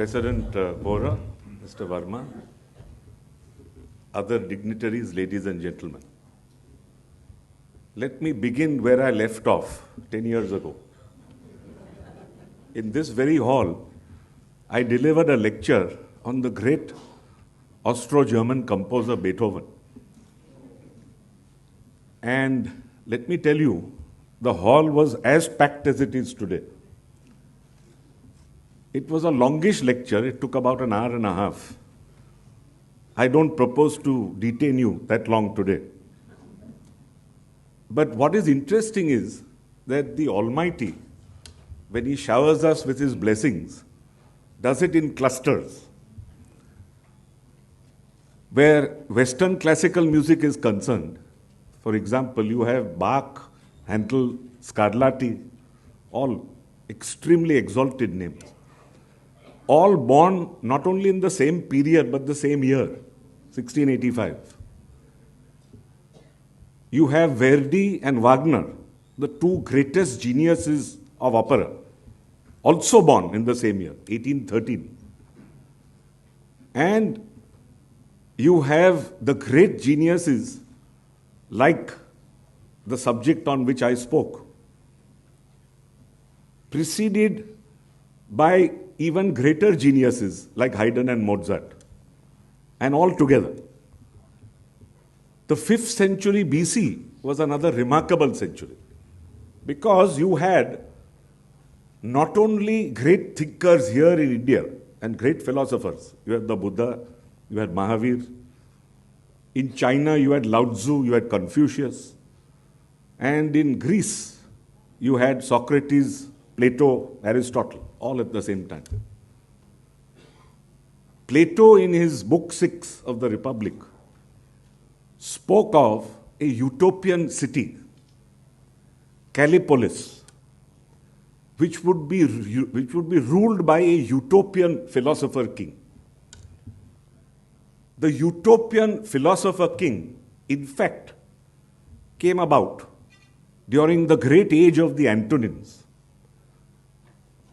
President Bora, Mr. Verma, other dignitaries, ladies and gentlemen. Let me begin where I left off 10 years ago. In this very hall, I delivered a lecture on the great Austro-German composer Beethoven. And let me tell you, the hall was as packed as it is today. It was a longish lecture. It took about an hour and a half. I don't propose to detain you that long today. But what is interesting is that the Almighty, when He showers us with His blessings, does it in clusters. Where Western classical music is concerned, for example, you have Bach, Handel, Scarlatti, all extremely exalted names. All born not only in the same period, but the same year, 1685. You have Verdi and Wagner, the two greatest geniuses of opera, also born in the same year, 1813. And you have the great geniuses like the subject on which I spoke, preceded by even greater geniuses like Haydn and Mozart, and all together. The 5th century BC was another remarkable century because you had not only great thinkers here in India and great philosophers. You had the Buddha, you had Mahavir. In China, you had Lao Tzu, you had Confucius. And in Greece, you had Socrates, Plato, Aristotle, all at the same time. Plato, in his book 6 of the Republic, spoke of a utopian city, Callipolis, which would be ruled by a utopian philosopher king. The utopian philosopher king, in fact, came about during the great age of the Antonines.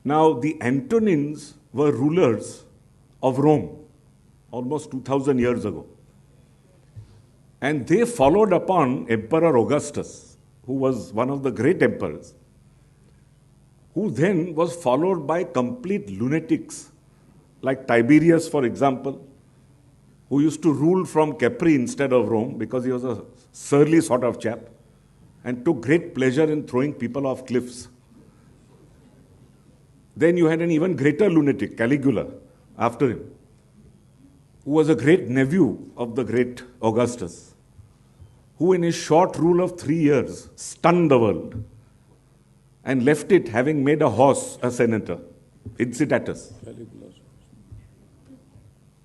Now, the Antonines were rulers of Rome almost 2000 years ago. And they followed upon Emperor Augustus, who was one of the great emperors, who then was followed by complete lunatics, like Tiberius, for example, who used to rule from Capri instead of Rome because he was a surly sort of chap and took great pleasure in throwing people off cliffs. Then you had an even greater lunatic, Caligula, after him, who was a great nephew of the great Augustus, who in his short rule of 3 years stunned the world and left it having made a horse a senator, Incitatus.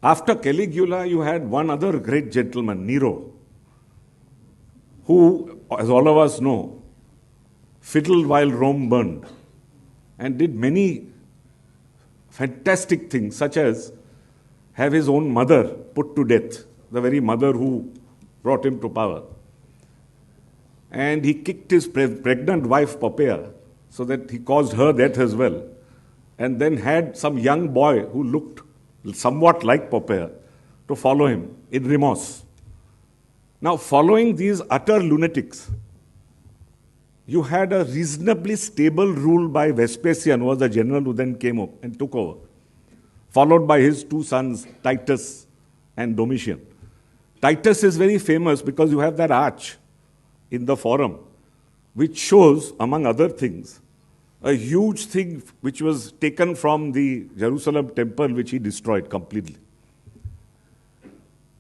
After Caligula, you had one other great gentleman, Nero, who, as all of us know, fiddled while Rome burned and did many fantastic things, such as have his own mother put to death, the very mother who brought him to power. And he kicked his pregnant wife, Poppaea, so that he caused her death as well, and then had some young boy who looked somewhat like Poppaea to follow him in remorse. Now, following these utter lunatics, you had a reasonably stable rule by Vespasian, who was the general who then came up and took over, followed by his 2 sons, Titus and Domitian. Titus is very famous because you have that arch in the Forum, which shows, among other things, a huge thing which was taken from the Jerusalem temple, which he destroyed completely.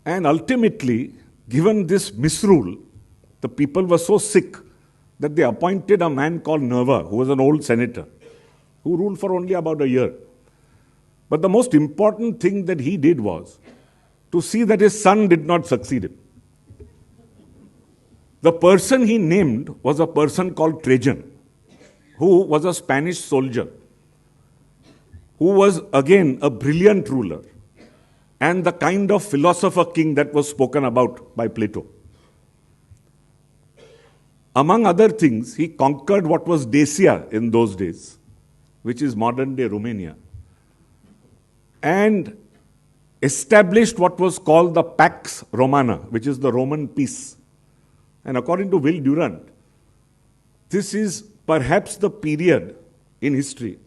And ultimately, given this misrule, the people were so sick that they appointed a man called Nerva, who was an old senator, who ruled for only about a year. But the most important thing that he did was to see that his son did not succeed him. The person he named was a person called Trajan, who was a Spanish soldier, who was again a brilliant ruler and the kind of philosopher king that was spoken about by Plato. Among other things, he conquered what was Dacia in those days, which is modern-day Romania. and established what was called the Pax Romana, which is the Roman peace. And according to Will Durant, this is perhaps the period in history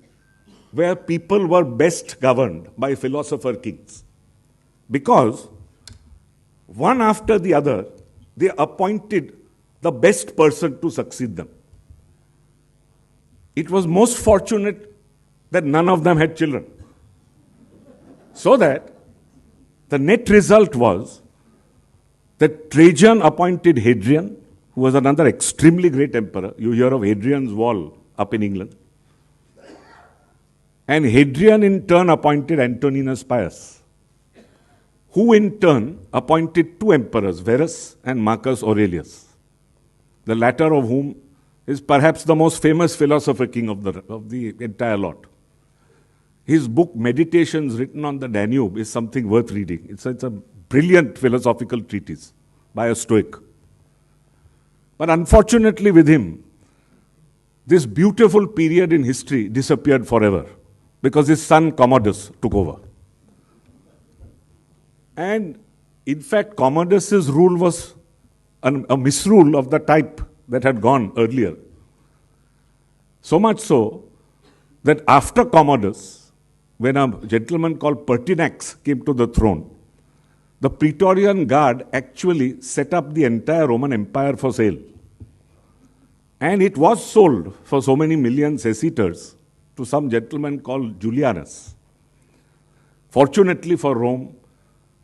where people were best governed by philosopher kings. Because one after the other, they appointed the best person to succeed them. It was most fortunate that none of them had children. So that the net result was that Trajan appointed Hadrian, who was another extremely great emperor. You hear of Hadrian's Wall up in England. And Hadrian in turn appointed Antoninus Pius, who in turn appointed two emperors, Verus and Marcus Aurelius, the latter of whom is perhaps the most famous philosopher king of the entire lot. His book, Meditations, written on the Danube, is something worth reading. It's a brilliant philosophical treatise by a Stoic. But unfortunately with him, this beautiful period in history disappeared forever because his son Commodus took over. And in fact, Commodus's rule was a misrule of the type that had gone earlier. So much so that after Commodus, when a gentleman called Pertinax came to the throne, the Praetorian Guard actually set up the entire Roman Empire for sale. And it was sold for so many million sesterces to some gentleman called Julianus. Fortunately for Rome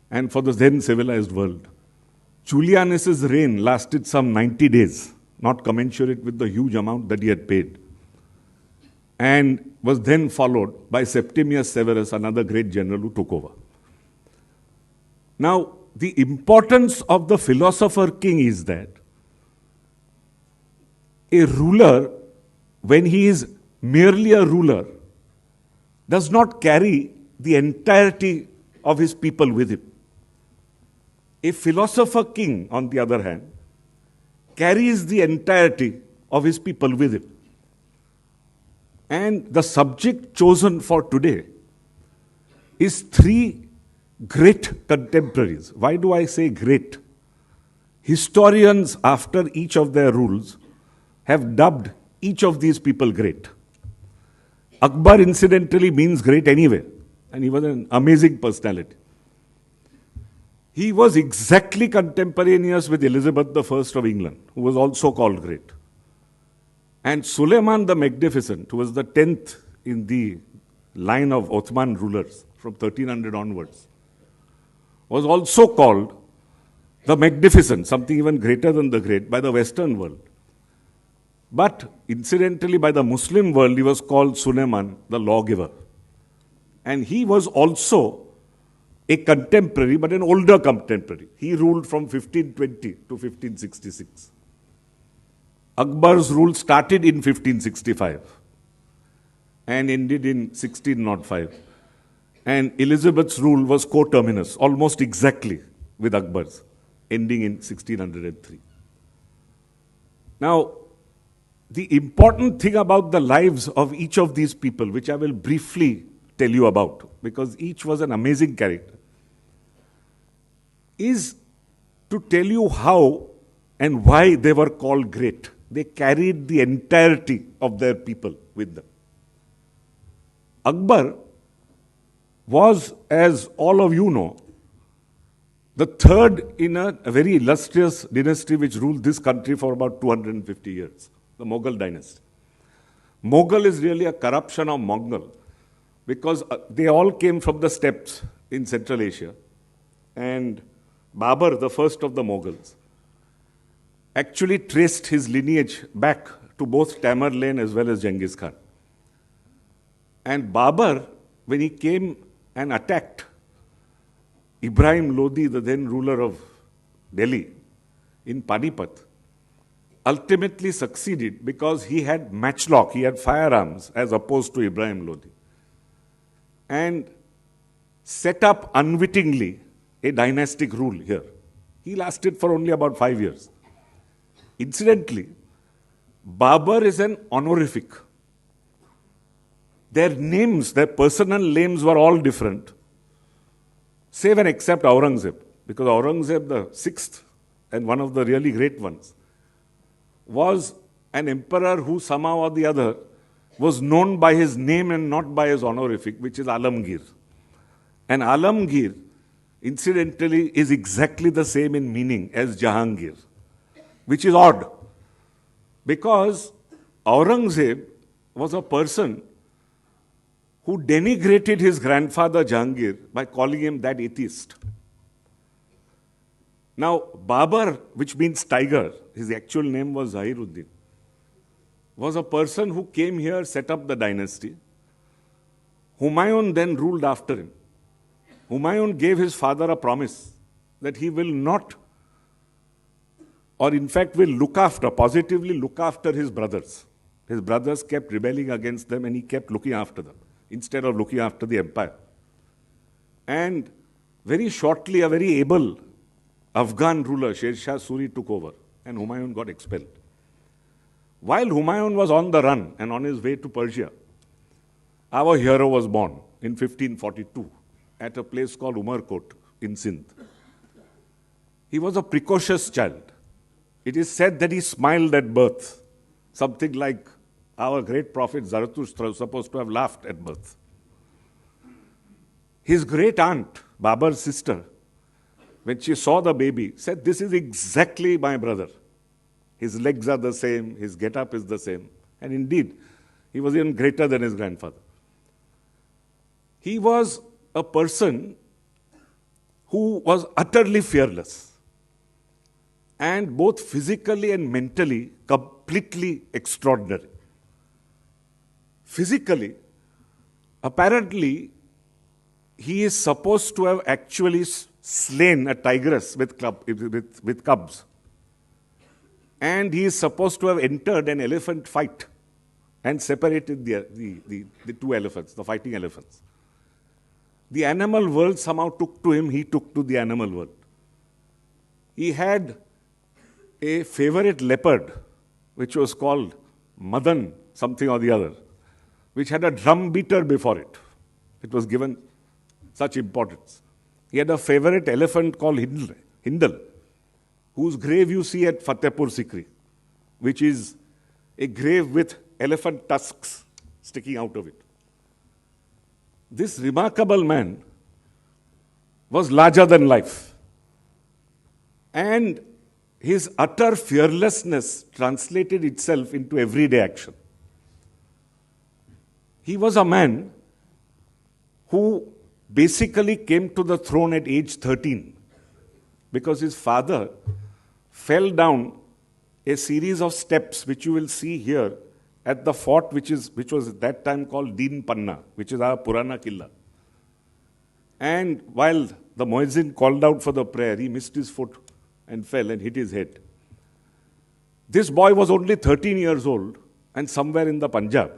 and for the then civilized world, Julianus's reign lasted some 90 days, not commensurate with the huge amount that he had paid, and was then followed by Septimius Severus, another great general who took over. Now, the importance of the philosopher king is that a ruler, when he is merely a ruler, does not carry the entirety of his people with him. A philosopher king, on the other hand, carries the entirety of his people with him. And the subject chosen for today is three great contemporaries. Why do I say great? Historians, after each of their rules, have dubbed each of these people great. Akbar, incidentally, means great anyway, and he was an amazing personality. He was exactly contemporaneous with Elizabeth I of England, who was also called great. And Suleiman the Magnificent, who was the 10th in the line of Ottoman rulers from 1300 onwards, was also called the Magnificent, something even greater than the great, by the Western world. But incidentally, by the Muslim world, he was called Suleiman, the lawgiver. And he was also a contemporary, but an older contemporary. He ruled from 1520 to 1566. Akbar's rule started in 1565 and ended in 1605. And Elizabeth's rule was coterminous, almost exactly with Akbar's, ending in 1603. Now, the important thing about the lives of each of these people, which I will briefly tell you about, because each was an amazing character, is to tell you how and why they were called great. They carried the entirety of their people with them. Akbar was, as all of you know, the third in a very illustrious dynasty which ruled this country for about 250 years, the Mughal dynasty. Mughal is really a corruption of Mongol, because they all came from the steppes in Central Asia. And Babur, the first of the Mughals, actually traced his lineage back to both Tamerlane as well as Genghis Khan. And Babur, when he came and attacked Ibrahim Lodi, the then ruler of Delhi, in Panipat, ultimately succeeded because he had matchlock, he had firearms as opposed to Ibrahim Lodi, and set up unwittingly a dynastic rule here. He lasted for only about 5 years. Incidentally, Babur is an honorific. Their names, their personal names were all different, save and except Aurangzeb, because Aurangzeb, the sixth and one of the really great ones, was an emperor who somehow or the other was known by his name and not by his honorific, which is Alamgir. And Alamgir, incidentally, is exactly the same in meaning as Jahangir, which is odd, because Aurangzeb was a person who denigrated his grandfather Jahangir by calling him that atheist. Now, Babar, which means tiger, his actual name was Zahiruddin, was a person who came here, set up the dynasty. Humayun then ruled after him. Humayun gave his father a promise that he will not, or in fact will look after, positively look after his brothers. His brothers kept rebelling against them and he kept looking after them instead of looking after the empire. And very shortly, a very able Afghan ruler, Sher Shah Suri, took over and Humayun got expelled. While Humayun was on the run and on his way to Persia, our hero was born in 1542 at a place called Umarkot in Sindh. He was a precocious child. It is said that he smiled at birth, something like our great prophet Zarathustra was supposed to have laughed at birth. His great aunt, Babar's sister, when she saw the baby, said, "This is exactly my brother. His legs are the same, his get-up is the same." And indeed, he was even greater than his grandfather. He was a person who was utterly fearless and both physically and mentally completely extraordinary. Physically, apparently, he is supposed to have actually slain a tigress with cubs. And he is supposed to have entered an elephant fight and separated the two elephants, the fighting elephants. The animal world somehow took to him, he took to the animal world. He had a favorite leopard, which was called Madan, something or the other, which had a drum beater before it. It was given such importance. He had a favorite elephant called Hindal, whose grave you see at Fatehpur Sikri, which is a grave with elephant tusks sticking out of it. This remarkable man was larger than life. And his utter fearlessness translated itself into everyday action. He was a man who basically came to the throne at age 13 because his father fell down a series of steps, which you will see here at the fort, which was at that time called Deen Panna, which is our Purana Killa. And while the Muezzin called out for the prayer, he missed his foot and fell and hit his head. This boy was only 13 years old and somewhere in the Punjab.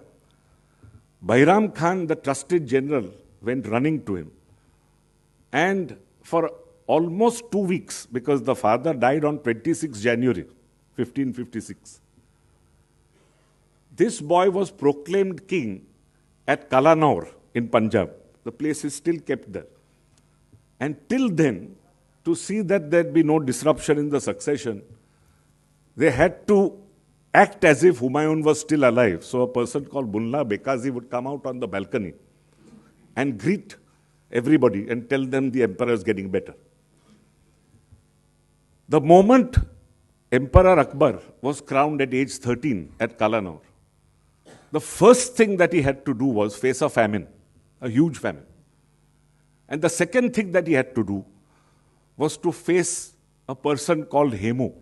Bairam Khan, the trusted general, went running to him. And for almost 2 weeks, because the father died on 26 January, 1556, this boy was proclaimed king at Kalanaur in Punjab. The place is still kept there. And till then, to see that there'd be no disruption in the succession, they had to act as if Humayun was still alive. So a person called Mullah Bekazi would come out on the balcony and greet everybody and tell them the emperor is getting better. The moment Emperor Akbar was crowned at age 13 at Kalanaur, the first thing that he had to do was face a famine, a huge famine. And the second thing that he had to do was to face a person called Hemu.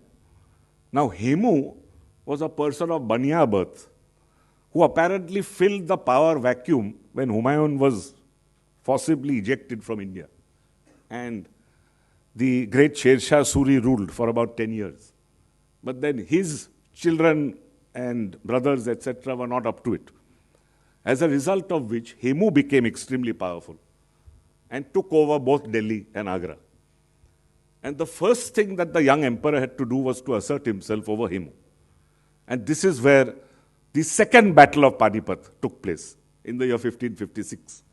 Now, Hemu was a person of Baniya birth who apparently filled the power vacuum when Humayun was forcibly ejected from India. And the great Sher Shah Suri ruled for about 10 years. But then his children and brothers, etc., were not up to it. As a result of which, Hemu became extremely powerful and took over both Delhi and Agra. And the first thing that the young emperor had to do was to assert himself over Hemu. And this is where the second battle of Panipat took place in the year 1556.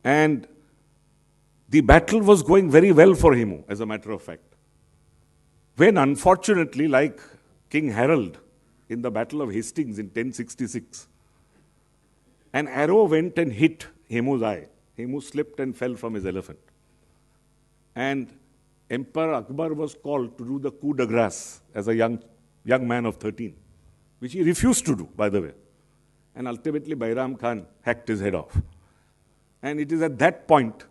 And The battle was going very well for him, as a matter of fact. When unfortunately, like King Harold in the Battle of Hastings in 1066, an arrow went and hit Hemu's eye. Hemu slipped and fell from his elephant. And Emperor Akbar was called to do the coup de grace as a young man of 13, which he refused to do, by the way. And ultimately, Bairam Khan hacked his head off. And it is at that point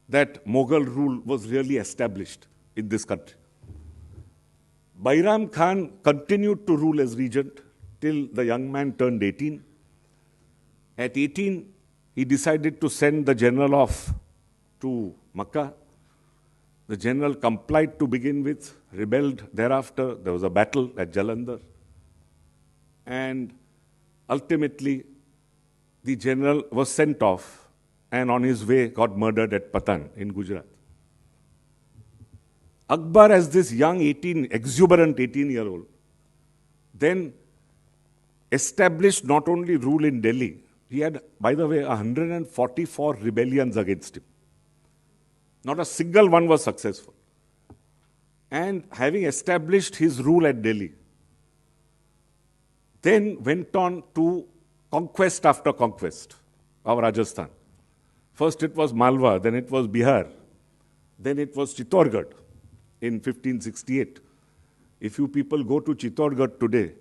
that Mughal rule was really established in this country. Bairam Khan continued to rule as regent till the young man turned 18. At 18, he decided to send the general off to Makkah. The general complied to begin with, rebelled thereafter. There was a battle at Jalandhar. And ultimately, the general was sent off and on his way got murdered at Patan in Gujarat. Akbar, as this young exuberant 18-year-old, then established not only rule in Delhi, he had, by the way, 144 rebellions against him. Not a single one was successful. And having established his rule at Delhi, then went on to conquest after conquest of Rajasthan. First it was Malwa, then it was Bihar, then it was Chittorgarh in 1568. If you people go to Chittorgarh today,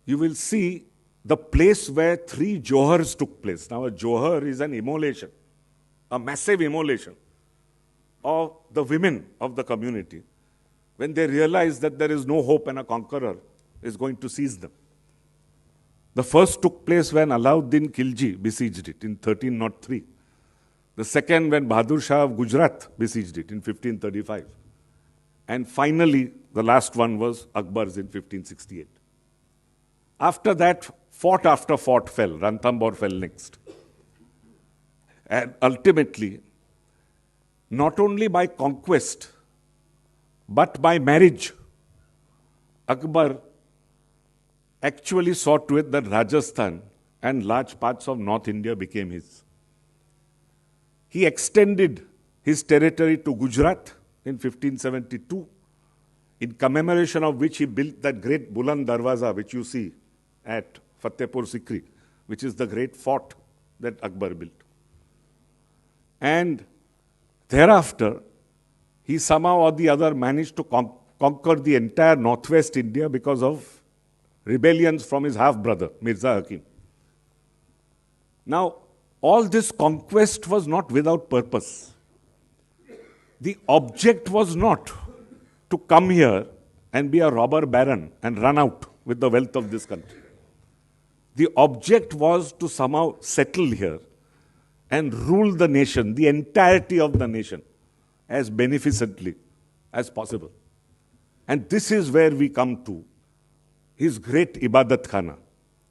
you will see the place where 3 Johars took place. Now a Johar is an immolation, a massive immolation of the women of the community when they realize that there is no hope and a conqueror is going to seize them. The first took place when Alauddin Khilji besieged it in 1303. The second when Bahadur Shah of Gujarat besieged it in 1535. And finally, the last one was Akbar's in 1568. After that, fort after fort fell. Ranthambore fell next. And ultimately, not only by conquest, but by marriage, Akbar actually saw to it that Rajasthan and large parts of North India became his. He extended his territory to Gujarat in 1572, in commemoration of which he built that great Buland Darwaza, which you see at Fatehpur Sikri, which is the great fort that Akbar built. And thereafter, he somehow or the other managed to conquer the entire northwest India because of rebellions from his half-brother, Mirza Hakim. Now, all this conquest was not without purpose. The object was not to come here and be a robber baron and run out with the wealth of this country. The object was to somehow settle here and rule the nation, the entirety of the nation, as beneficently as possible. And this is where we come to his great Ibadat Khana,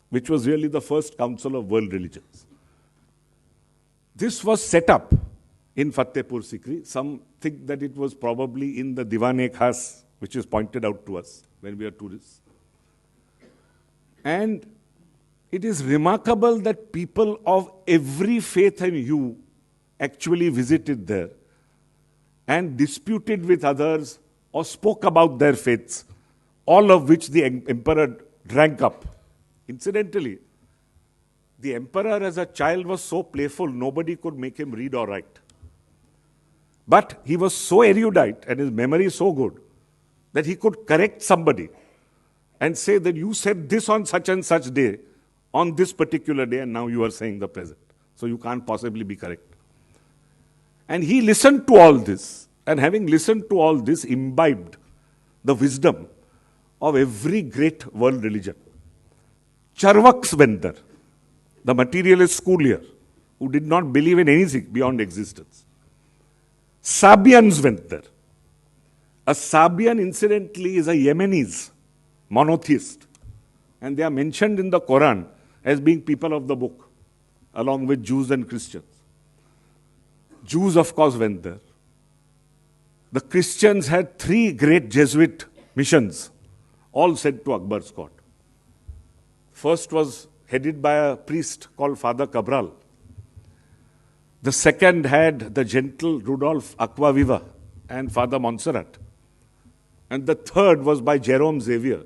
which was really the first council of world religions. This was set up in Fatehpur Sikri. Some think that it was probably in the Diwan-e-Khas, which is pointed out to us when we are tourists. And it is remarkable that people of every faith and hue actually visited there and disputed with others or spoke about their faiths, all of which the emperor drank up. Incidentally, the emperor as a child was so playful, nobody could make him read or write. But he was so erudite and his memory so good that he could correct somebody and say that you said this on such and such day, on this particular day, and now you are saying the present. So you can't possibly be correct. And he listened to all this, and having listened to all this, imbibed the wisdom of every great world religion. Charvaks went there, the materialist schoolier, who did not believe in anything beyond existence. Sabians went there. A Sabian, incidentally, is a Yemenis monotheist. And they are mentioned in the Quran as being people of the book, along with Jews and Christians. Jews, of course, went there. The Christians had 3 great Jesuit missions, all sent to Akbar's court. First was headed by a priest called Father Cabral. The second had the gentle Rudolf Aquaviva and Father Montserrat. And the third was by Jerome Xavier,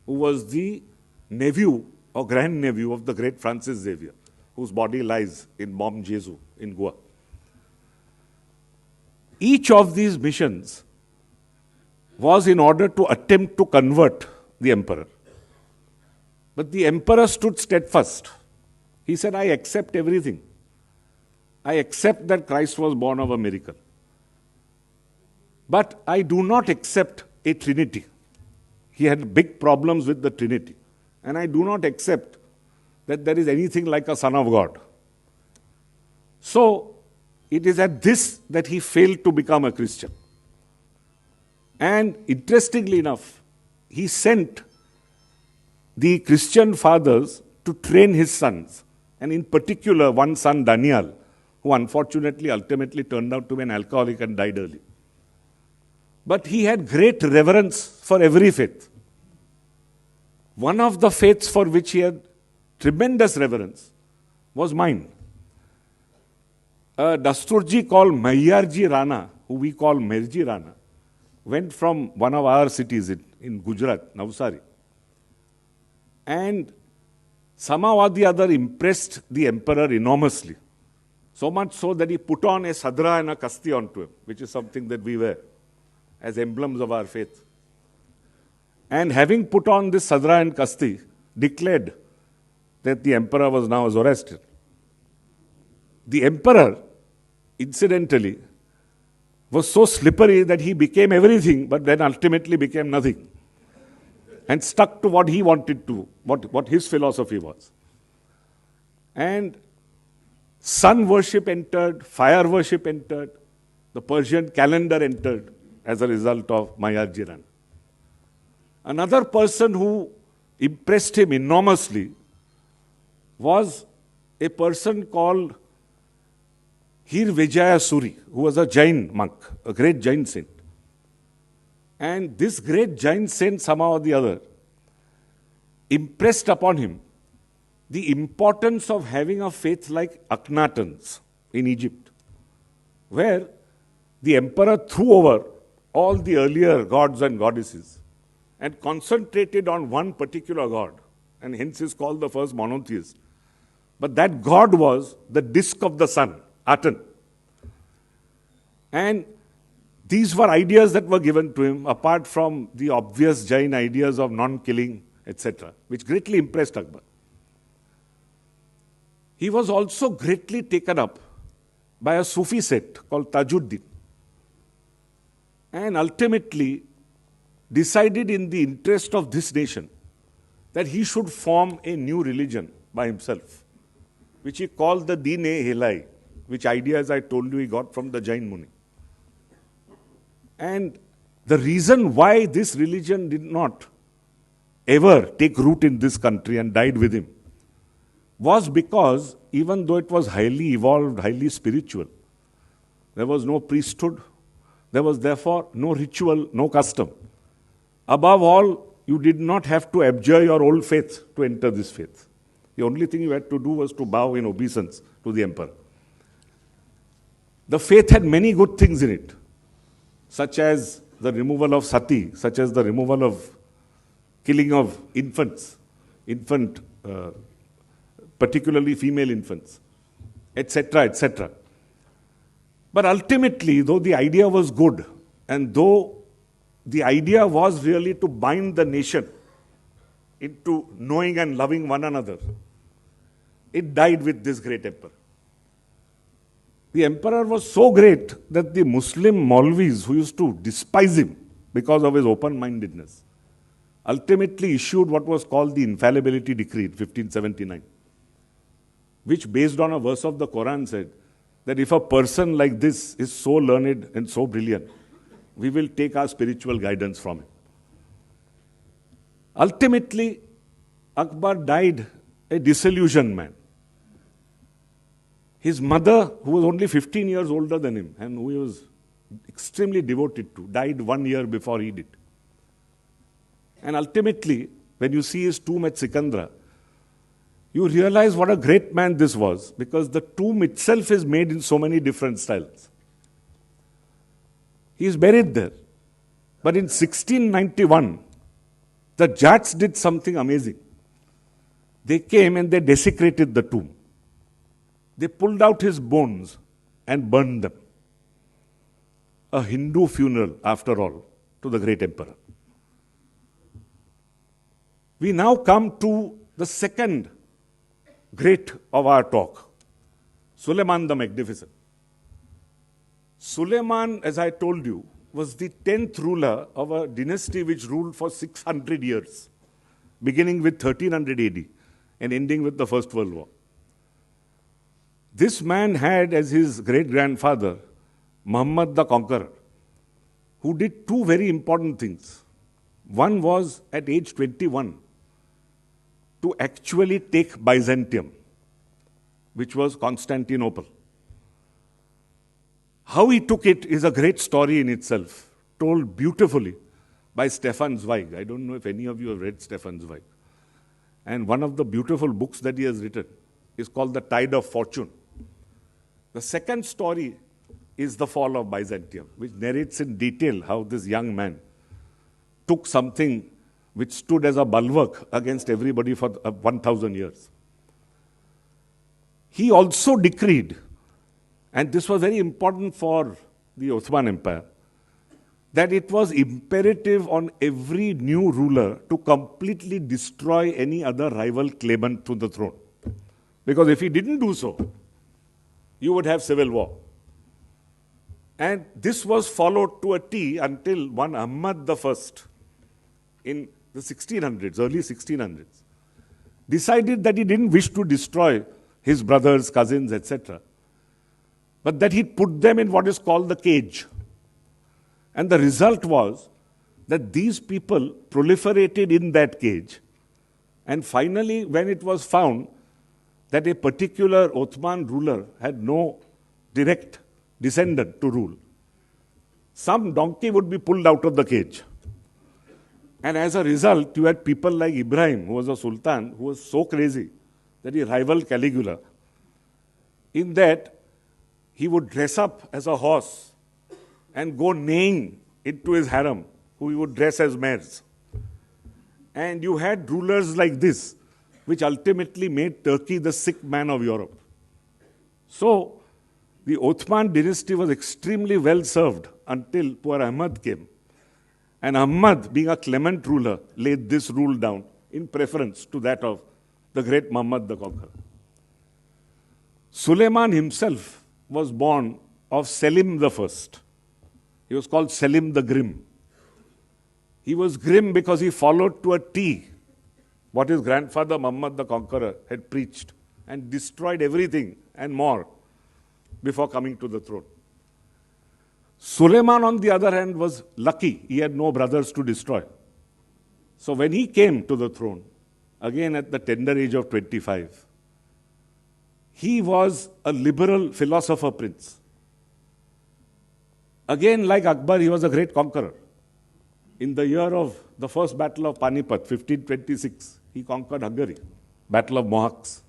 who was the nephew or grandnephew of the great Francis Xavier, whose body lies in Bom Jesus in Goa. Each of these missions was in order to attempt to convert the emperor. But the emperor stood steadfast. He said, I accept everything. I accept that Christ was born of a miracle. But I do not accept a Trinity. He had big problems with the Trinity. And I do not accept that there is anything like a Son of God. So, it is at this that he failed to become a Christian. And interestingly enough, he sent the Christian fathers to train his sons, and in particular one son, Daniel, who unfortunately ultimately turned out to be an alcoholic and died early. But he had great reverence for every faith. One of the faiths for which he had tremendous reverence was mine. A Dasturji called Mayarji Rana, who we call Mirji Rana, went from one of our cities in Gujarat, Navsari, and somehow or the other impressed the emperor enormously. So much so that he put on a sadra and a kasti onto him, which is something that we wear as emblems of our faith. And having put on this sadra and kasti, declared that the emperor was now a Zoroastrian. The emperor, incidentally, was so slippery that he became everything, but then ultimately became nothing. And stuck to what he wanted to, what his philosophy was. And sun worship entered, fire worship entered, the Persian calendar entered as a result of Mayarji Rana. Another person who impressed him enormously was a person called Hir Vijaya Suri, who was a Jain monk, a great Jain saint. And this great Jain saint, somehow or the other, impressed upon him the importance of having a faith like Akhenaten's in Egypt, where the emperor threw over all the earlier gods and goddesses and concentrated on one particular god, and hence is called the first monotheist. But that god was the disk of the sun, Aten. And these were ideas that were given to him, apart from the obvious Jain ideas of non-killing, etc., which greatly impressed Akbar. He was also greatly taken up by a Sufi sect called Tajuddin, and ultimately decided in the interest of this nation that he should form a new religion by himself, which he called the Din-e-Hilai, which idea, as I told you, he got from the Jain Muni. And the reason why this religion did not ever take root in this country and died with him was because, even though it was highly evolved, highly spiritual, there was no priesthood, there was therefore no ritual, no custom. Above all, you did not have to abjure your old faith to enter this faith. The only thing you had to do was to bow in obeisance to the emperor. The faith had many good things in it, such as the removal of sati, such as the removal of killing of infants, particularly female infants, etc., etc. But ultimately, though the idea was good, and though the idea was really to bind the nation into knowing and loving one another, it died with this great emperor. The emperor was so great that the Muslim Maulvis, who used to despise him because of his open-mindedness, ultimately issued what was called the Infallibility Decree in 1579, which, based on a verse of the Quran, said that if a person like this is so learned and so brilliant, we will take our spiritual guidance from him. Ultimately, Akbar died a disillusioned man. His mother, who was only 15 years older than him and who he was extremely devoted to, died 1 year before he did. And ultimately, when you see his tomb at Sikandra, you realize what a great man this was, because the tomb itself is made in so many different styles. He is buried there. But in 1691, the Jats did something amazing. They came and they desecrated the tomb. They pulled out his bones and burned them. A Hindu funeral, after all, to the great emperor. We now come to the second great of our talk, Suleiman the Magnificent. Suleiman, as I told you, was the 10th ruler of a dynasty which ruled for 600 years, beginning with 1300 AD and ending with the First World War. This man had as his great-grandfather Muhammad the Conqueror, who did two very important things. One was, at age 21, to actually take Byzantium, which was Constantinople. How he took it is a great story in itself, told beautifully by Stefan Zweig. I don't know if any of you have read Stefan Zweig. And one of the beautiful books that he has written is called The Tide of Fortune. The second story is the fall of Byzantium, which narrates in detail how this young man took something which stood as a bulwark against everybody for 1,000 years. He also decreed, and this was very important for the Ottoman Empire, that it was imperative on every new ruler to completely destroy any other rival claimant to the throne. Because if he didn't do so, you would have civil war. And this was followed to a T until one Ahmad I in the 1600s, early 1600s, decided that he didn't wish to destroy his brothers, cousins, etc., but that he'd put them in what is called the cage. And the result was that these people proliferated in that cage. And finally, when it was found that a particular Ottoman ruler had no direct descendant to rule, some donkey would be pulled out of the cage. And as a result, you had people like Ibrahim, who was a sultan, who was so crazy that he rivaled Caligula, in that he would dress up as a horse and go neighing into his harem, who he would dress as mares. And you had rulers like this, which ultimately made Turkey the sick man of Europe. So, the Ottoman dynasty was extremely well served until poor Ahmad came. And Ahmad, being a clement ruler, laid this rule down in preference to that of the great Muhammad the Conqueror. Suleiman himself was born of Selim I. He was called Selim the Grim. He was grim because he followed to a T what his grandfather Muhammad the Conqueror had preached and destroyed everything and more before coming to the throne. Suleiman, on the other hand, was lucky. He had no brothers to destroy. So when he came to the throne, again at the tender age of 25, he was a liberal philosopher prince. Again, like Akbar, he was a great conqueror. In the year of the first battle of Panipat, 1526, he conquered Hungary, Battle of Mohacs.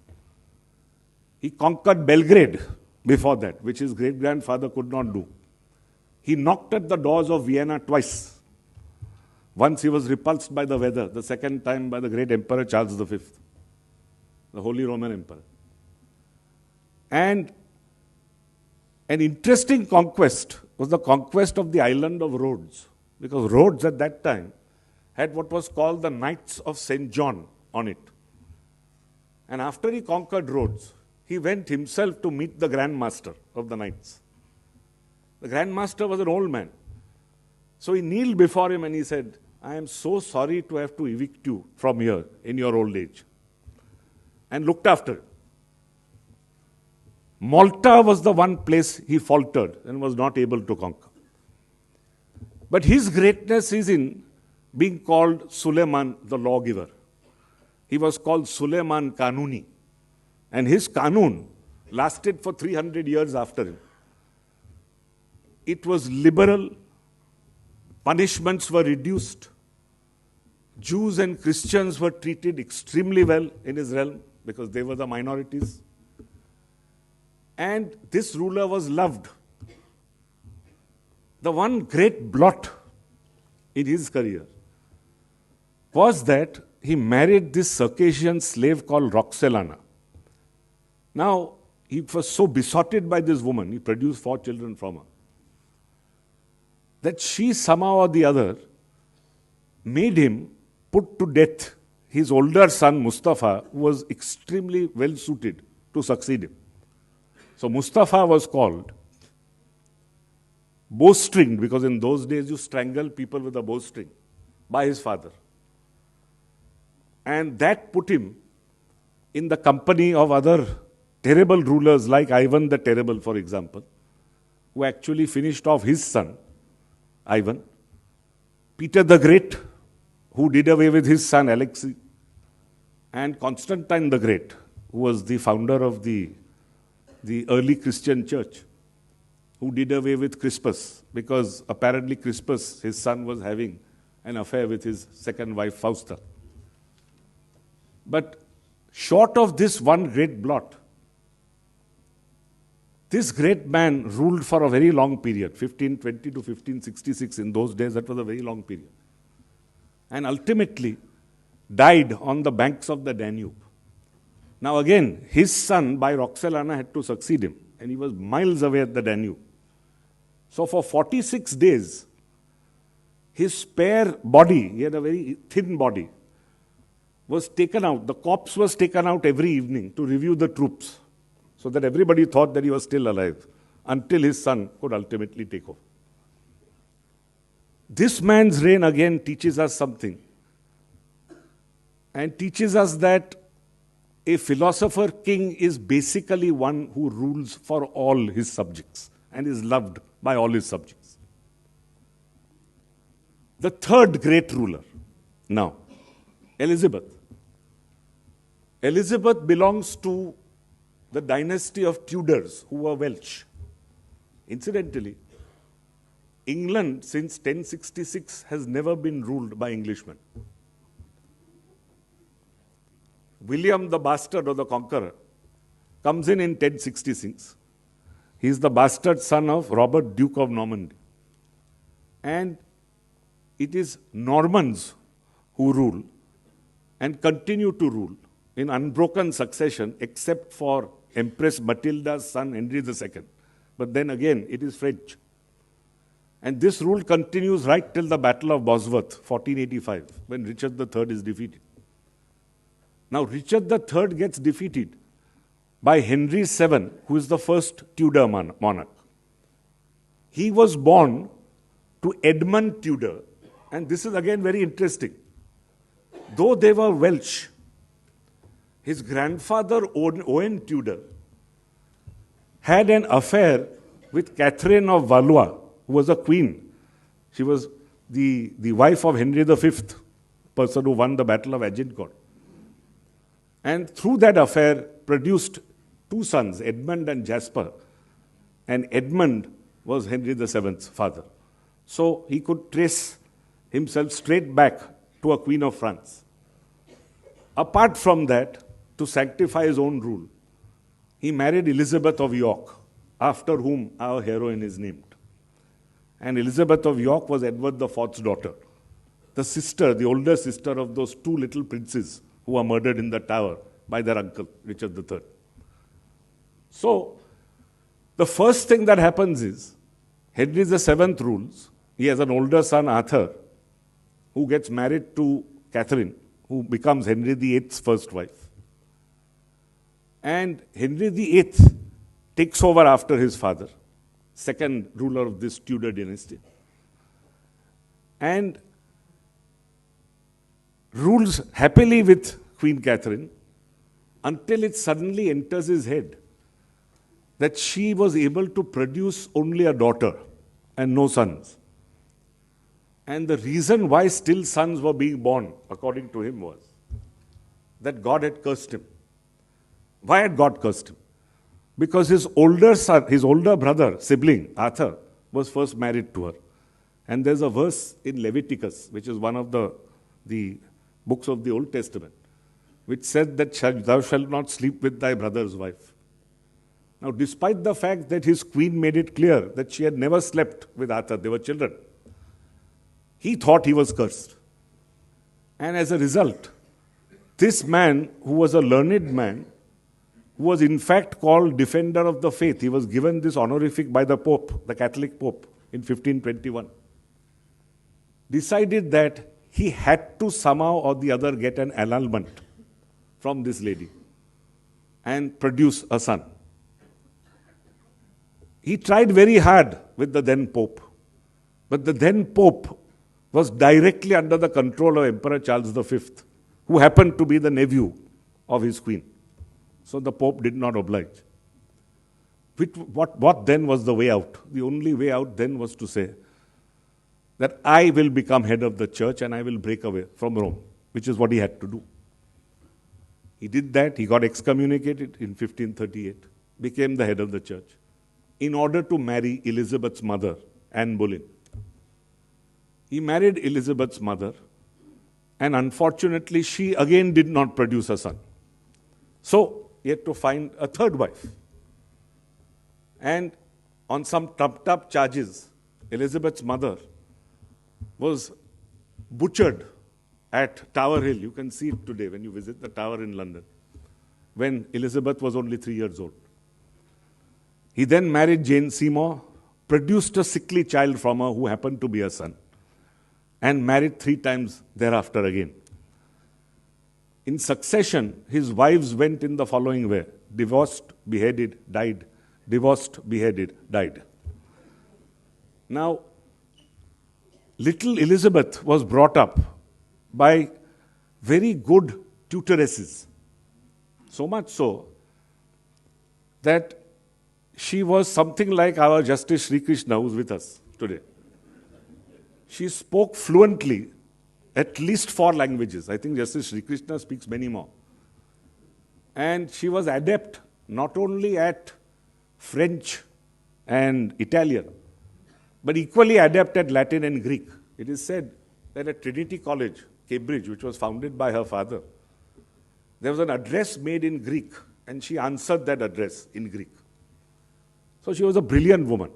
He conquered Belgrade before that, which his great-grandfather could not do. He knocked at the doors of Vienna twice. Once he was repulsed by the weather, the second time by the great Emperor Charles V, the Holy Roman Emperor. And an interesting conquest was the conquest of the island of Rhodes, because Rhodes at that time had what was called the Knights of St. John on it. And after he conquered Rhodes, he went himself to meet the Grand Master of the Knights. The Grand Master was an old man. So he kneeled before him and he said, I am so sorry to have to evict you from here in your old age. And looked after him. Malta was the one place he faltered and was not able to conquer. But his greatness is in being called Suleiman the lawgiver. He was called Suleiman Kanuni. And his Kanun lasted for 300 years after him. It was liberal, punishments were reduced, Jews and Christians were treated extremely well in his realm. because they were the minorities. And this ruler was loved. The one great blot in his career was that he married this Circassian slave called Roxelana. Now, he was so besotted by this woman, he produced 4 children from her, that she somehow or the other made him put to death his older son Mustafa, who was extremely well suited to succeed him. So Mustafa was called bowstringed, because in those days you strangle people with a bowstring, by his father. And that put him in the company of other terrible rulers like Ivan the Terrible, for example, who actually finished off his son, Ivan. Peter the Great, who did away with his son Alexei. And Constantine the Great, who was the founder of the early Christian church, who did away with Crispus, because apparently Crispus, his son, was having an affair with his second wife, Fausta. But short of this one great blot, this great man ruled for a very long period, 1520 to 1566. In those days, that was a very long period. And ultimately died on the banks of the Danube. Now again, his son, by Roxelana, had to succeed him, and he was miles away at the Danube. So for 46 days, his spare body, he had a very thin body, was taken out. The corpse was taken out every evening to review the troops, so that everybody thought that he was still alive, until his son could ultimately take over. This man's reign again teaches us something, and teaches us that a philosopher king is basically one who rules for all his subjects and is loved by all his subjects. The third great ruler, now, Elizabeth. Elizabeth belongs to the dynasty of Tudors, who were Welsh. Incidentally, England since 1066 has never been ruled by Englishmen. William the Bastard, or the Conqueror, comes in 1066. He is the bastard son of Robert, Duke of Normandy. And it is Normans who rule and continue to rule in unbroken succession, except for Empress Matilda's son, Henry II. But then again, it is French. And this rule continues right till the Battle of Bosworth, 1485, when Richard III is defeated. Now, Richard III gets defeated by Henry VII, who is the first Tudor monarch. He was born to Edmund Tudor, and this is again very interesting. Though they were Welsh, his grandfather, Owen Tudor, had an affair with Catherine of Valois, who was a queen. She was the wife of Henry V, person who won the Battle of Agincourt. And through that affair produced 2 sons, Edmund and Jasper. And Edmund was Henry VII's father. So he could trace himself straight back to a queen of France. Apart from that, to sanctify his own rule, he married Elizabeth of York, after whom our heroine is named. And Elizabeth of York was Edward IV's daughter, the older sister of those 2 little princes who were murdered in the Tower by their uncle, Richard III. So, the first thing that happens is, Henry VII rules. He has an older son, Arthur, who gets married to Catherine, who becomes Henry VIII's first wife. And Henry VIII takes over after his father, second ruler of this Tudor dynasty, and rules happily with Queen Catherine until it suddenly enters his head that she was able to produce only a daughter and no sons. And the reason why still sons were being born, according to him, was that God had cursed him. Why had God cursed him? Because his older brother, sibling, Arthur, was first married to her. And there's a verse in Leviticus, which is one of the books of the Old Testament, which said that thou shalt not sleep with thy brother's wife. Now, despite the fact that his queen made it clear that she had never slept with Arthur, they were children, he thought he was cursed. And as a result, this man, who was a learned man, who was in fact called Defender of the Faith, he was given this honorific by the Pope, the Catholic Pope, in 1521, decided that he had to somehow or the other get an annulment from this lady and produce a son. He tried very hard with the then Pope, but the then Pope was directly under the control of Emperor Charles V, who happened to be the nephew of his queen. So the Pope did not oblige. What then was the way out? The only way out then was to say that I will become head of the church and I will break away from Rome, which is what he had to do. He did that, he got excommunicated in 1538, became the head of the church, in order to marry Elizabeth's mother, Anne Boleyn. He married Elizabeth's mother, and unfortunately, she again did not produce a son. So, he had to find a third wife. And on some trumped-up charges, Elizabeth's mother was butchered at Tower Hill. You can see it today when you visit the Tower in London, when Elizabeth was only 3 years old. He then married Jane Seymour, produced a sickly child from her who happened to be a son, and married 3 times thereafter again. In succession, his wives went in the following way: divorced, beheaded, died, divorced, beheaded, died. Now, little Elizabeth was brought up by very good tutoresses, so much so that she was something like our Justice Sri Krishna, who's with us today. She spoke fluently at least 4 languages. I think Justice Sri Krishna speaks many more. And she was adept not only at French and Italian, but equally adept at Latin and Greek. It is said that at Trinity College, Cambridge, which was founded by her father, there was an address made in Greek, and she answered that address in Greek. So she was a brilliant woman.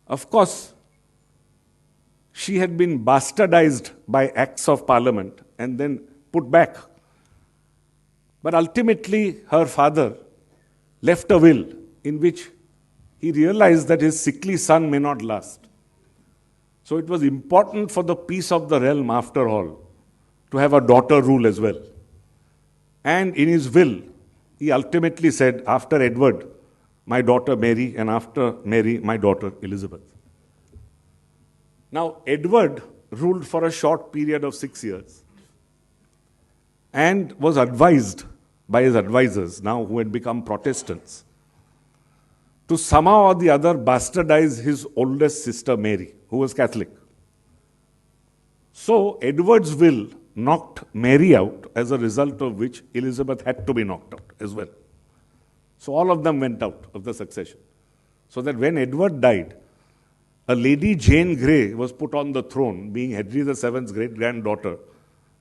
Of course, she had been bastardized by acts of parliament and then put back. But ultimately, her father left a will in which he realized that his sickly son may not last. So it was important for the peace of the realm, after all, to have a daughter rule as well. And in his will, he ultimately said, after Edward, my daughter Mary, and after Mary, my daughter Elizabeth. Now, Edward ruled for a short period of 6 years and was advised by his advisors, now who had become Protestants, to somehow or the other bastardize his oldest sister Mary, who was Catholic. So, Edward's will knocked Mary out, as a result of which Elizabeth had to be knocked out as well. So all of them went out of the succession. So that when Edward died, a lady Jane Grey was put on the throne, being Henry VII's great-granddaughter,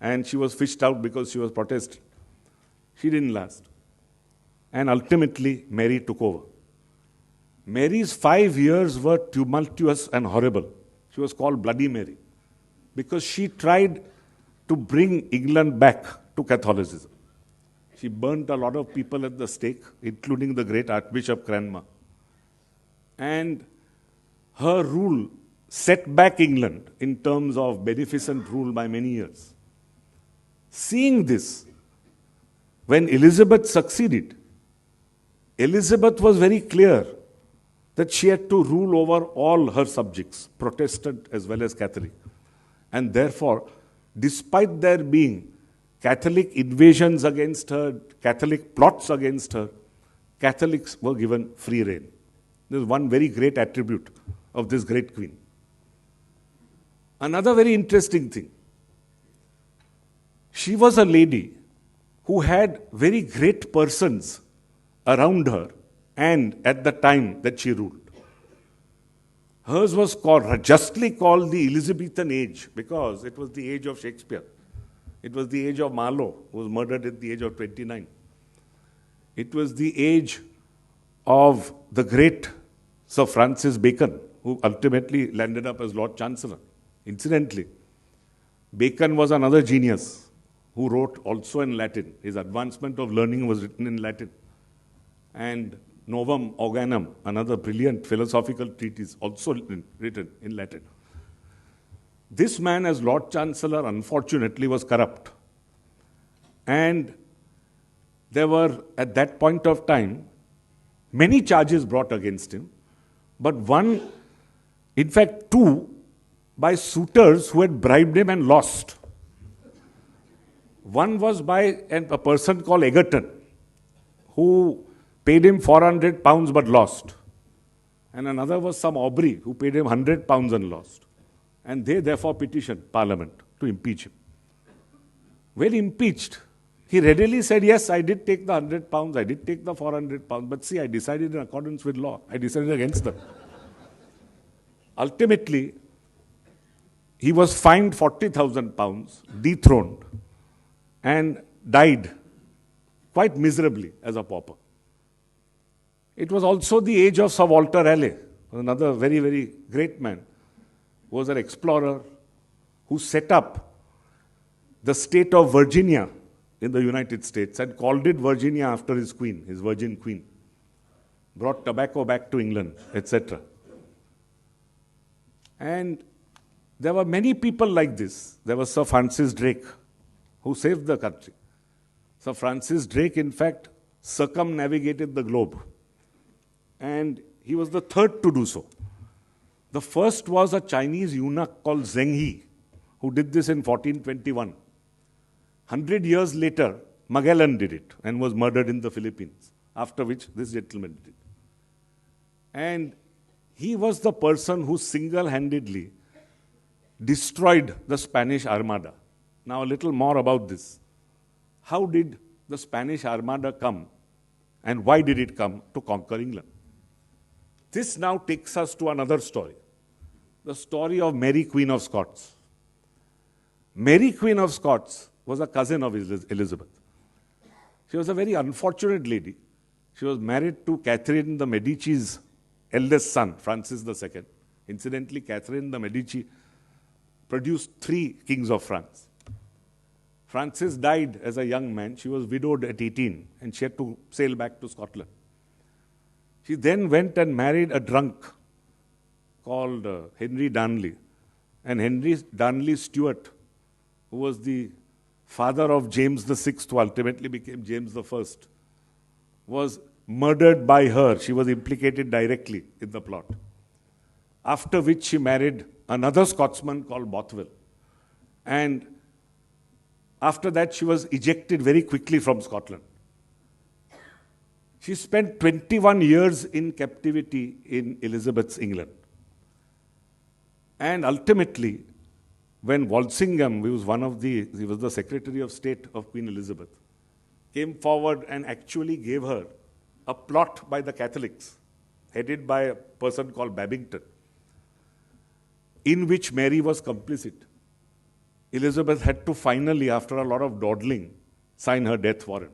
and she was fished out because she was Protestant. She didn't last. And ultimately, Mary took over. Mary's 5 years were tumultuous and horrible. She was called Bloody Mary because she tried to bring England back to Catholicism. She burnt a lot of people at the stake, including the great Archbishop Cranmer. And her rule set back England in terms of beneficent rule by many years. Seeing this, when Elizabeth succeeded, Elizabeth was very clear that she had to rule over all her subjects, Protestant as well as Catholic. And therefore, despite there being Catholic invasions against her, Catholic plots against her, Catholics were given free rein. This is one very great attribute of this great queen. Another very interesting thing, she was a lady who had very great persons around her and at the time that she ruled. Hers was justly called the Elizabethan age because it was the age of Shakespeare. It was the age of Marlowe, who was murdered at the age of 29. It was the age of the great Sir Francis Bacon, who ultimately landed up as Lord Chancellor. Incidentally, Bacon was another genius who wrote also in Latin. His Advancement of Learning was written in Latin. And Novum Organum, another brilliant philosophical treatise, also written in Latin. This man, as Lord Chancellor, unfortunately was corrupt. And there were, at that point of time, many charges brought against him, but one, in fact, two, by suitors who had bribed him and lost. One was by a person called Egerton, who paid him £400 but lost. And another was some Aubrey, who paid him £100 and lost. And they therefore petitioned Parliament to impeach him. When impeached, he readily said, yes, I did take the £100, I did take the £400, but see, I decided in accordance with law. I decided against them. Ultimately, he was fined £40,000, dethroned, and died quite miserably as a pauper. It was also the age of Sir Walter Raleigh, another very, very great man, who was an explorer who set up the state of Virginia in the United States and called it Virginia after his queen, his Virgin Queen. Brought tobacco back to England, etc. And there were many people like this. There was Sir Francis Drake, who saved the country. Sir Francis Drake, in fact, circumnavigated the globe. And he was the third to do so. The first was a Chinese eunuch called Zheng He, who did this in 1421. 100 years later, Magellan did it and was murdered in the Philippines, after which this gentleman did it. And he was the person who single-handedly destroyed the Spanish Armada. Now, a little more about this. How did the Spanish Armada come, and why did it come to conquer England? This now takes us to another story, the story of Mary, Queen of Scots. Mary, Queen of Scots, was a cousin of Elizabeth. She was a very unfortunate lady. She was married to Catherine the Medici's eldest son, Francis II. Incidentally, Catherine the Medici produced 3 kings of France. Francis died as a young man. She was widowed at 18, and she had to sail back to Scotland. She then went and married a drunk called Henry Darnley. And Henry Darnley Stuart, who was the father of James VI, who ultimately became James I, was murdered by her. She was implicated directly in the plot. After which she married another Scotsman called Bothwell. And after that, she was ejected very quickly from Scotland. She spent 21 years in captivity in Elizabeth's England. And ultimately, when Walsingham, he was the Secretary of State of Queen Elizabeth, came forward and actually gave her a plot by the Catholics, headed by a person called Babington, in which Mary was complicit. Elizabeth had to finally, after a lot of dawdling, sign her death warrant.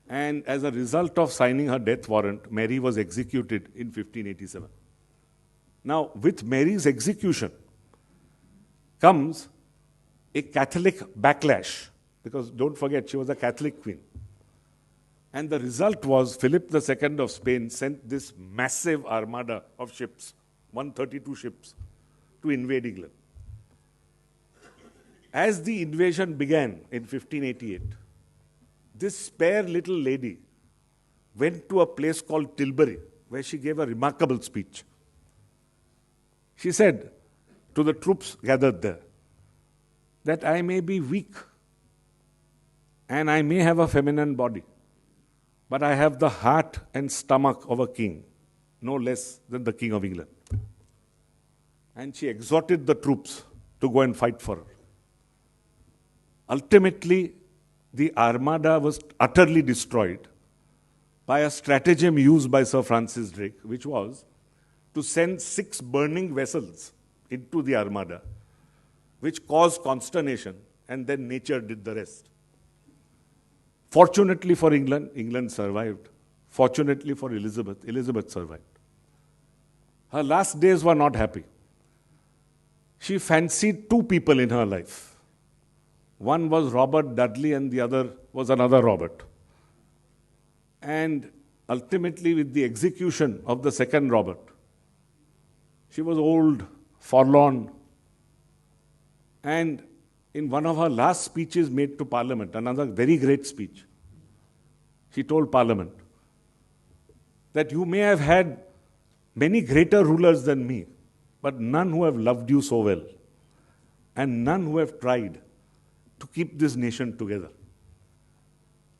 And as a result of signing her death warrant, Mary was executed in 1587. Now, with Mary's execution comes a Catholic backlash, because don't forget, she was a Catholic queen. And the result was Philip II of Spain sent this massive armada of ships, 132 ships, to invade England. As the invasion began in 1588, this spare little lady went to a place called Tilbury, where she gave a remarkable speech. She said to the troops gathered there, that I may be weak and I may have a feminine body, but I have the heart and stomach of a king, no less than the King of England. And she exhorted the troops to go and fight for her. Ultimately, the armada was utterly destroyed by a stratagem used by Sir Francis Drake, which was to send 6 burning vessels into the armada, which caused consternation and then nature did the rest. Fortunately for England, England survived. Fortunately for Elizabeth, Elizabeth survived. Her last days were not happy. She fancied two people in her life. One was Robert Dudley and the other was another Robert. And ultimately, with the execution of the second Robert, she was old, forlorn, and in one of her last speeches made to Parliament, another very great speech, she told Parliament that you may have had many greater rulers than me, but none who have loved you so well, and none who have tried to keep this nation together.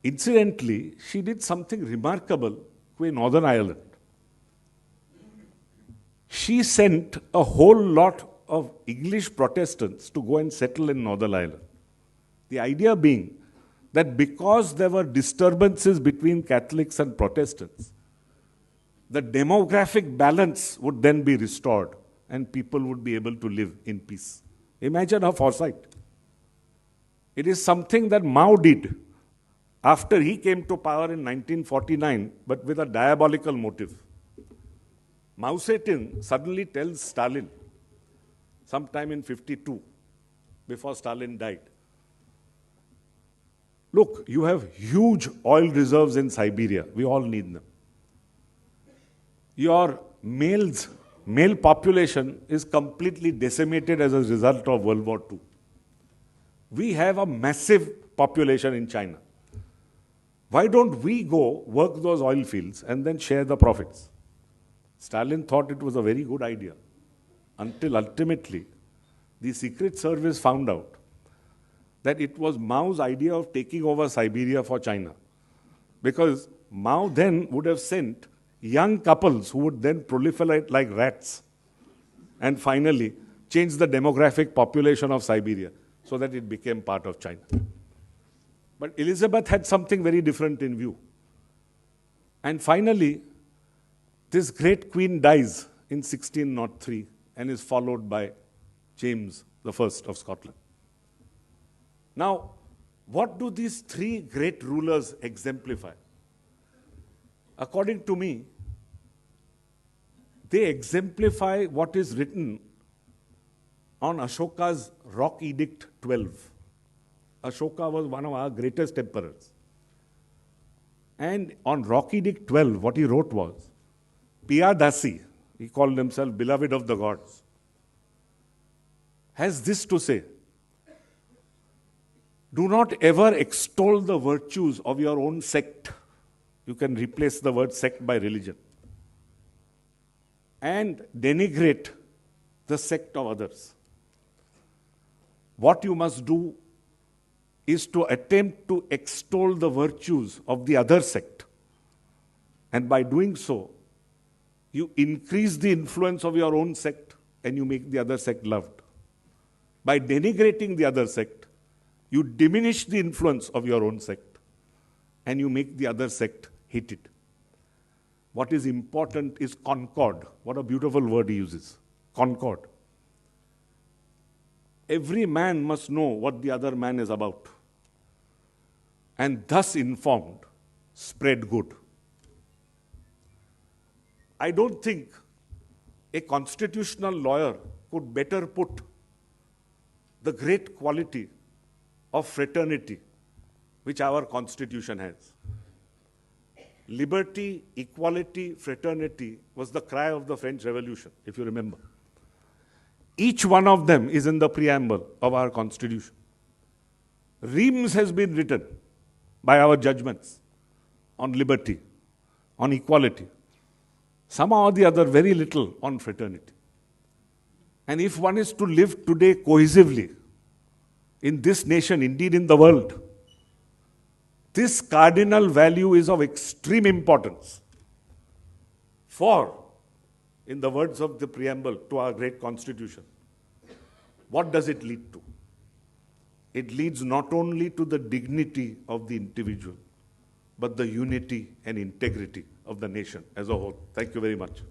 Incidentally, she did something remarkable to Northern Ireland. She sent a whole lot of English Protestants to go and settle in Northern Ireland. The idea being that because there were disturbances between Catholics and Protestants, the demographic balance would then be restored and people would be able to live in peace. Imagine her foresight. It is something that Mao did after he came to power in 1949, but with a diabolical motive. Mao Zedong suddenly tells Stalin, sometime in 52, before Stalin died, look, you have huge oil reserves in Siberia. We all need them. Your male population is completely decimated as a result of World War II. We have a massive population in China. Why don't we go work those oil fields and then share the profits? Stalin thought it was a very good idea, until ultimately the Secret Service found out that it was Mao's idea of taking over Siberia for China. Because Mao then would have sent young couples who would then proliferate like rats and finally change the demographic population of Siberia so that it became part of China. But Elizabeth had something very different in view. And finally, this great queen dies in 1603 and is followed by James I of Scotland. Now, what do these three great rulers exemplify? According to me, they exemplify what is written on Ashoka's Rock Edict 12. Ashoka was one of our greatest emperors. And on Rock Edict 12, what he wrote was, Piyadasi, he called himself beloved of the gods, has this to say, do not ever extol the virtues of your own sect. You can replace the word sect by religion. And denigrate the sect of others. What you must do is to attempt to extol the virtues of the other sect. And by doing so, you increase the influence of your own sect and you make the other sect loved. By denigrating the other sect, you diminish the influence of your own sect and you make the other sect hated. What is important is concord. What a beautiful word he uses. Concord. Every man must know what the other man is about. And thus informed, spread good. I don't think a constitutional lawyer could better put the great quality of fraternity which our Constitution has. Liberty, equality, fraternity was the cry of the French Revolution, if you remember. Each one of them is in the preamble of our Constitution. Reams has been written by our judgments on liberty, on equality. Somehow or the other, very little on fraternity. And if one is to live today cohesively in this nation, indeed in the world, this cardinal value is of extreme importance. For, in the words of the preamble to our great Constitution, what does it lead to? It leads not only to the dignity of the individual, but the unity and integrity of the nation as a whole. Thank you very much.